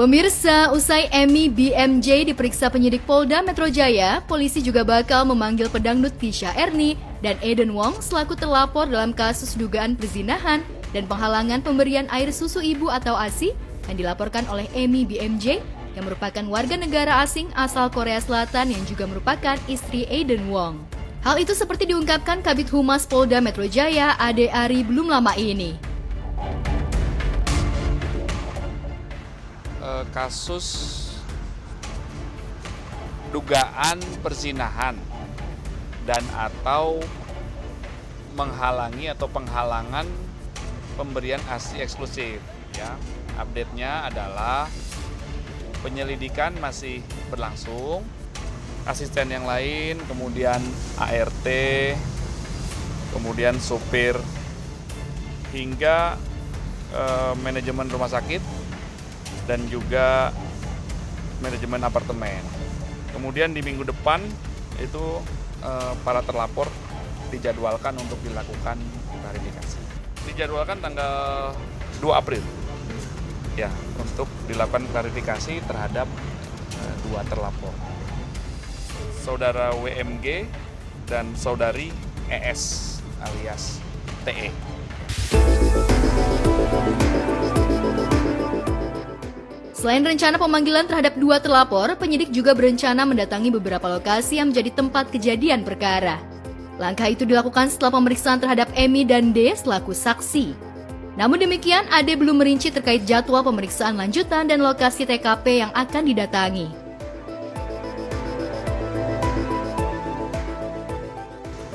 Pemirsa, usai Emmy BMJ diperiksa penyidik Polda Metro Jaya, polisi juga bakal memanggil pedangdut Tisha Erni dan Eden Wong selaku terlapor dalam kasus dugaan perzinahan dan penghalangan pemberian air susu ibu atau ASI yang dilaporkan oleh Emmy BMJ yang merupakan warga negara asing asal Korea Selatan yang juga merupakan istri Eden Wong. Hal itu seperti diungkapkan Kabid Humas Polda Metro Jaya, Ade Ari, belum lama ini. Kasus dugaan perzinahan dan atau menghalangi atau penghalangan pemberian ASI eksklusif. Ya, update-nya adalah penyelidikan masih berlangsung. Asisten yang lain, kemudian ART, kemudian supir, hingga manajemen rumah sakit dan juga manajemen apartemen. Kemudian di minggu depan itu para terlapor dijadwalkan untuk dilakukan klarifikasi. Dijadwalkan tanggal 2 April ya untuk dilakukan klarifikasi terhadap dua terlapor. Saudara WMG dan saudari ES alias TE. Selain rencana pemanggilan terhadap dua terlapor, penyidik juga berencana mendatangi beberapa lokasi yang menjadi tempat kejadian perkara. Langkah itu dilakukan setelah pemeriksaan terhadap Emmy dan D selaku saksi. Namun demikian, Ade belum merinci terkait jadwal pemeriksaan lanjutan dan lokasi TKP yang akan didatangi.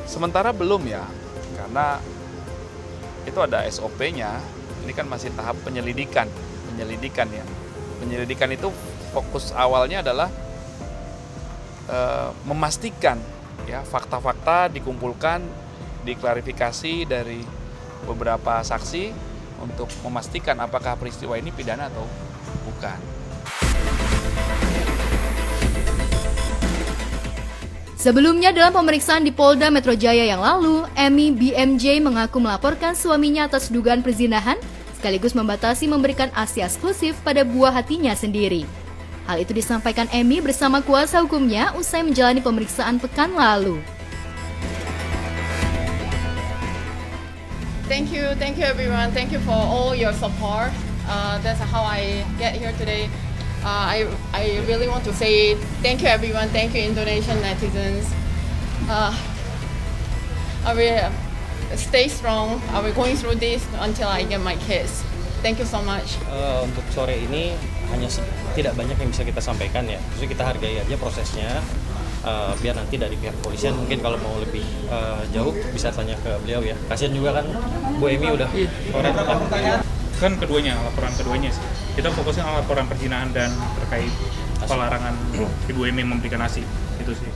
Sementara belum ya, karena itu ada SOP-nya. Ini kan masih tahap penyelidikan ya. Penyelidikan itu fokus awalnya adalah memastikan ya fakta-fakta dikumpulkan, diklarifikasi dari beberapa saksi untuk memastikan apakah peristiwa ini pidana atau bukan. Sebelumnya dalam pemeriksaan di Polda Metro Jaya yang lalu, Emmy BMJ mengaku melaporkan suaminya atas dugaan perzinahan sekaligus membatasi memberikan ASI eksklusif pada buah hatinya sendiri. Hal itu disampaikan Emmy bersama kuasa hukumnya usai menjalani pemeriksaan pekan lalu. Thank you everyone. Thank you for all your support. That's how I get here today. I really want to say thank you everyone. Thank you Indonesian netizens. I will stay strong. I will going through this until I get my kids. Thank you so much. Untuk sore ini hanya tidak banyak yang bisa kita sampaikan ya. Jadi kita hargai aja prosesnya. Biar nanti dari pihak polisian mungkin kalau mau lebih jauh bisa tanya ke beliau ya. Kasian juga kan Bu Emmy udah sore kan laporan keduanya sih. Kita fokusnya on laporan perzinahan dan terkait pelarangan Ibu Emmy memberikan ASI itu sih.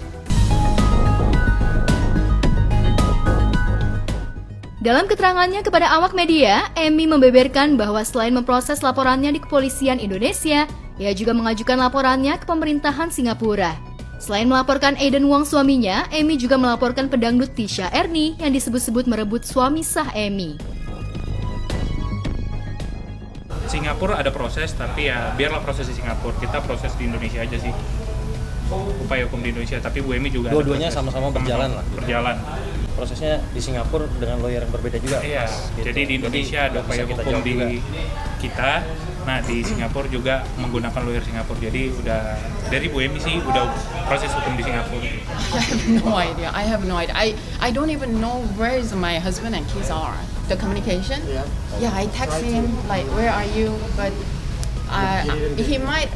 Dalam keterangannya kepada awak media, Emmy membeberkan bahwa selain memproses laporannya di Kepolisian Indonesia, ia juga mengajukan laporannya ke pemerintahan Singapura. Selain melaporkan Eden Wong suaminya, Emmy juga melaporkan pedangdut Tisha Erni yang disebut-sebut merebut suami sah Emmy. Singapura ada proses, tapi ya biarlah proses di Singapura, kita proses di Indonesia aja sih. Upaya hukum di Indonesia, tapi Bu Emmy juga dua-duanya sama-sama berjalan lah. Berjalan. Prosesnya di Singapura dengan lawyer yang berbeda juga. Iya, gitu. jadi di Indonesia ada upaya hukum di kita. Nah, di Singapura juga menggunakan lawyer Singapura. Jadi udah dari Bu Emmy sih udah proses hukum di Singapura. I have no idea. I don't even know where is my husband and kids are. The communication? Yeah, I text him like, where are you? But he might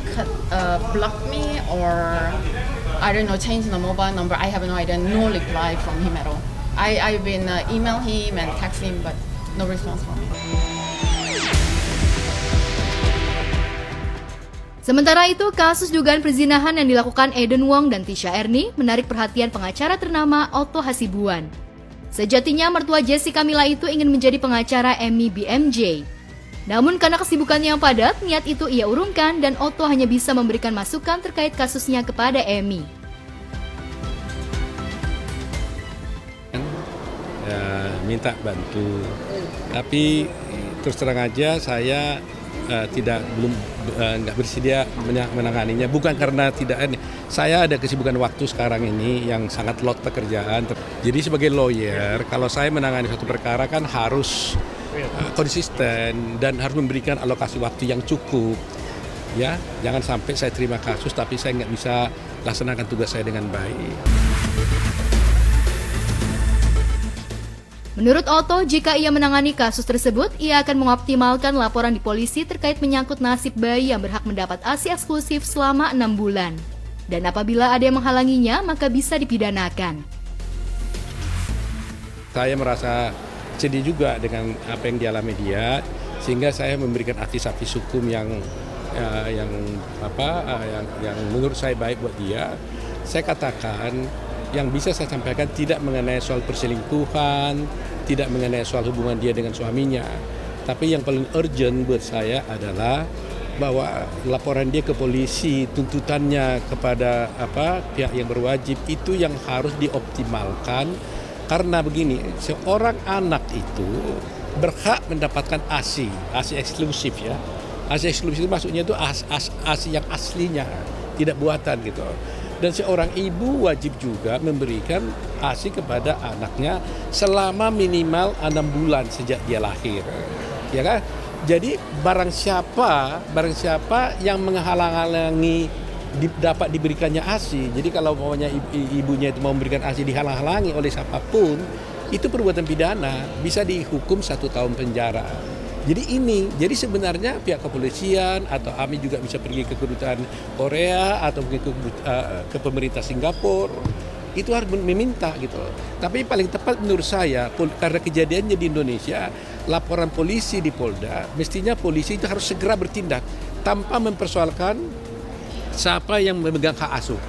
block me or I don't know, change the mobile number. I have no idea. No reply from him at all. I've been email him and text him, but no response from him. Sementara itu, kasus dugaan perzinahan yang dilakukan Eden Wong dan Tisha Erni menarik perhatian pengacara ternama Otto Hasibuan. Sejatinya mertua Jessica Mila itu ingin menjadi pengacara Emmy BMJ. Namun karena kesibukannya yang padat, niat itu ia urungkan dan Otto hanya bisa memberikan masukan terkait kasusnya kepada Emmy. Minta bantu, tapi terus terang aja saya belum nggak bersedia menanganinya, bukan karena tidak ini. Saya ada kesibukan waktu sekarang ini yang sangat lot pekerjaan. Jadi sebagai lawyer, kalau saya menangani satu perkara kan harus konsisten dan harus memberikan alokasi waktu yang cukup. Ya, jangan sampai saya terima kasus tapi saya nggak bisa laksanakan tugas saya dengan baik. Menurut Otto, jika ia menangani kasus tersebut, ia akan mengoptimalkan laporan di polisi terkait menyangkut nasib bayi yang berhak mendapat ASI eksklusif selama 6 bulan. Dan apabila ada yang menghalanginya, maka bisa dipidanakan. Saya merasa sedih juga dengan apa yang dialami dia, sehingga saya memberikan aktivis hukum yang menurut saya baik buat dia. Saya katakan yang bisa saya sampaikan tidak mengenai soal perselingkuhan, tidak mengenai soal hubungan dia dengan suaminya. Tapi yang paling urgent buat saya adalah bahwa laporan dia ke polisi, tuntutannya kepada pihak yang berwajib itu yang harus dioptimalkan. Karena begini, seorang anak itu berhak mendapatkan ASI eksklusif ya. ASI eksklusif itu maksudnya itu ASI yang aslinya, tidak buatan gitu. Dan seorang ibu wajib juga memberikan ASI kepada anaknya selama minimal 6 bulan sejak dia lahir, ya kan? Jadi barang siapa yang menghalang-halangi dapat diberikannya ASI. Jadi kalau maunya ibunya itu mau memberikan ASI dihalang-halangi oleh siapapun, itu perbuatan pidana, bisa dihukum 1 tahun penjara. Jadi sebenarnya pihak kepolisian atau AMI juga bisa pergi ke kedutaan Korea atau ke pemerintah Singapura, itu harus meminta gitu. Tapi paling tepat menurut saya, karena kejadiannya di Indonesia, laporan polisi di Polda, mestinya polisi itu harus segera bertindak tanpa mempersoalkan siapa yang memegang hak asuh.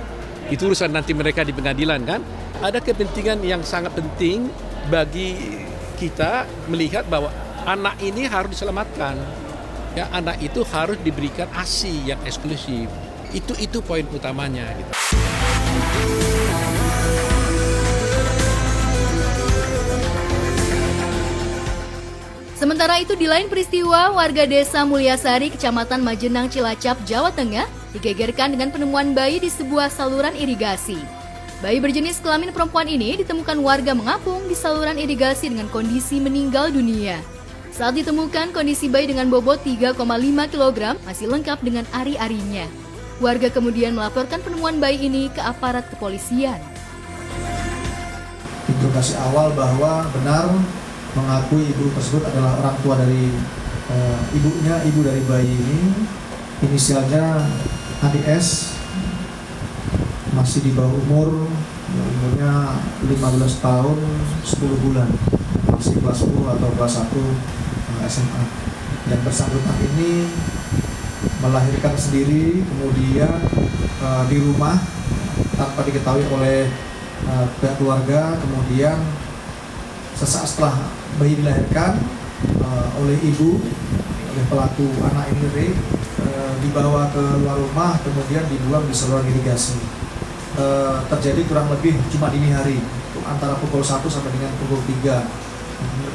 Itu urusan nanti mereka di pengadilan kan. Ada kepentingan yang sangat penting bagi kita melihat bahwa anak ini harus diselamatkan. Ya, anak itu harus diberikan ASI yang eksklusif. Itu poin utamanya gitu. Sementara itu di lain peristiwa, warga desa Mulyasari, Kecamatan Majenang, Cilacap, Jawa Tengah digegerkan dengan penemuan bayi di sebuah saluran irigasi. Bayi berjenis kelamin perempuan ini ditemukan warga mengapung di saluran irigasi dengan kondisi meninggal dunia. Saat ditemukan, kondisi bayi dengan bobot 3,5 kg masih lengkap dengan ari-arinya. Warga kemudian melaporkan penemuan bayi ini ke aparat kepolisian. Indikasi awal bahwa benar mengakui ibu tersebut adalah orang tua dari ibu dari bayi ini. Inisialnya ADS, masih di bawah umurnya 15 tahun 10 bulan, masih kelas 10 atau kelas 1 SMA. Yang bersangkutan ini melahirkan sendiri, kemudian di rumah tanpa diketahui oleh pihak keluarga. Kemudian sesaat setelah bayi dilahirkan oleh ibu, oleh pelaku anak ini dibawa ke luar rumah, kemudian dibuang di saluran irigasi. Terjadi kurang lebih cuma dini hari, antara pukul 1 sampai dengan pukul 3.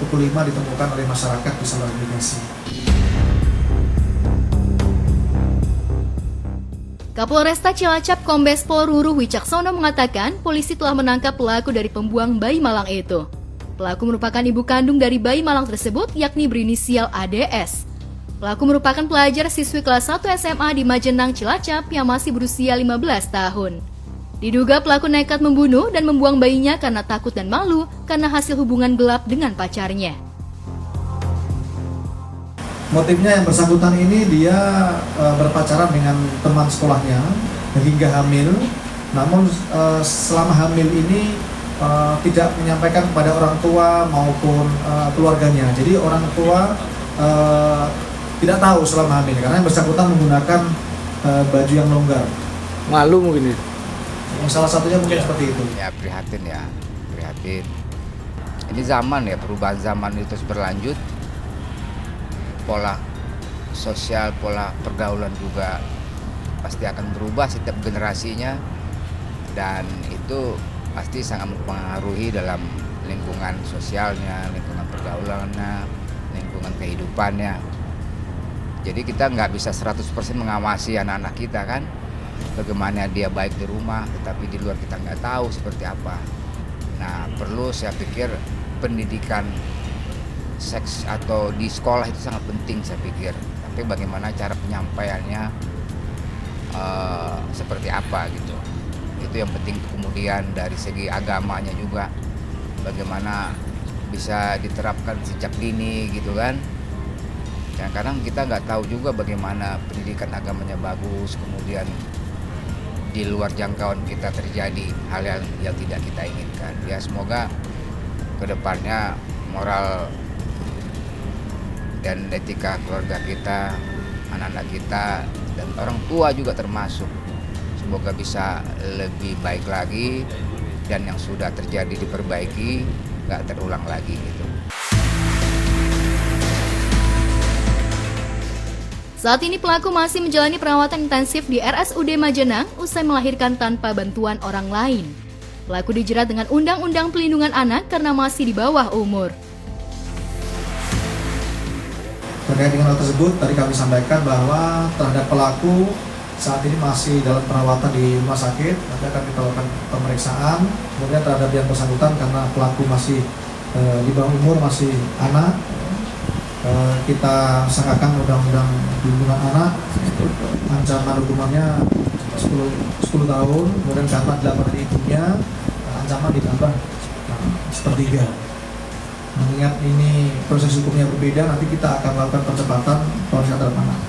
Pukul 5 ditemukan oleh masyarakat di saluran irigasi. Kapolresta Cilacap Kombes Pol Ruruh Wicaksono mengatakan polisi telah menangkap pelaku dari pembuang bayi malang itu. Pelaku merupakan ibu kandung dari bayi malang tersebut, yakni berinisial ADS. Pelaku merupakan pelajar siswi kelas 1 SMA di Majenang, Cilacap yang masih berusia 15 tahun. Diduga pelaku nekat membunuh dan membuang bayinya karena takut dan malu karena hasil hubungan gelap dengan pacarnya. Motifnya yang bersangkutan ini dia berpacaran dengan teman sekolahnya hingga hamil. Namun selama hamil ini tidak menyampaikan kepada orang tua maupun keluarganya. Jadi orang tua tidak tahu selama hamil karena yang bersangkutan menggunakan baju yang longgar. Malu mungkin ya? Salah satunya mungkin seperti itu. Ya prihatin. Ini zaman ya, perubahan zaman itu berlanjut. Pola sosial, pola pergaulan juga pasti akan berubah setiap generasinya. Dan itu pasti sangat mempengaruhi dalam lingkungan sosialnya, lingkungan pergaulannya, lingkungan kehidupannya. Jadi kita nggak bisa 100% mengawasi anak-anak kita kan. Bagaimana dia baik di rumah, tetapi di luar kita nggak tahu seperti apa. Nah, perlu saya pikir pendidikan seks atau di sekolah itu sangat penting saya pikir. Tapi bagaimana cara penyampaiannya seperti apa gitu. Itu yang penting. Kemudian dari segi agamanya juga, bagaimana bisa diterapkan sejak dini gitu kan. Kadang-kadang kita nggak tahu juga bagaimana pendidikan agamanya bagus, kemudian di luar jangkauan kita terjadi hal-hal yang tidak kita inginkan. Ya semoga kedepannya moral dan etika keluarga kita, anak-anak kita, dan orang tua juga termasuk, semoga bisa lebih baik lagi dan yang sudah terjadi diperbaiki, nggak terulang lagi gitu. Saat ini pelaku masih menjalani perawatan intensif di RSUD Majenang usai melahirkan tanpa bantuan orang lain. Pelaku dijerat dengan Undang-Undang Pelindungan Anak karena masih di bawah umur. Terkait dengan hal tersebut, tadi kami sampaikan bahwa terhadap pelaku saat ini masih dalam perawatan di rumah sakit. Nanti akan kita lakukan pemeriksaan. Kemudian terhadap yang bersangkutan karena pelaku masih di bawah umur, masih anak, kita sangkakan Undang-Undang Pelindungan Anak, ancaman hukumannya 10 tahun, kemudian karena dilakukan dari ibunya, ancaman ditambah sepertiga. Mengingat ini proses hukumnya berbeda, nanti kita akan melakukan percepatan proses terhadap anak.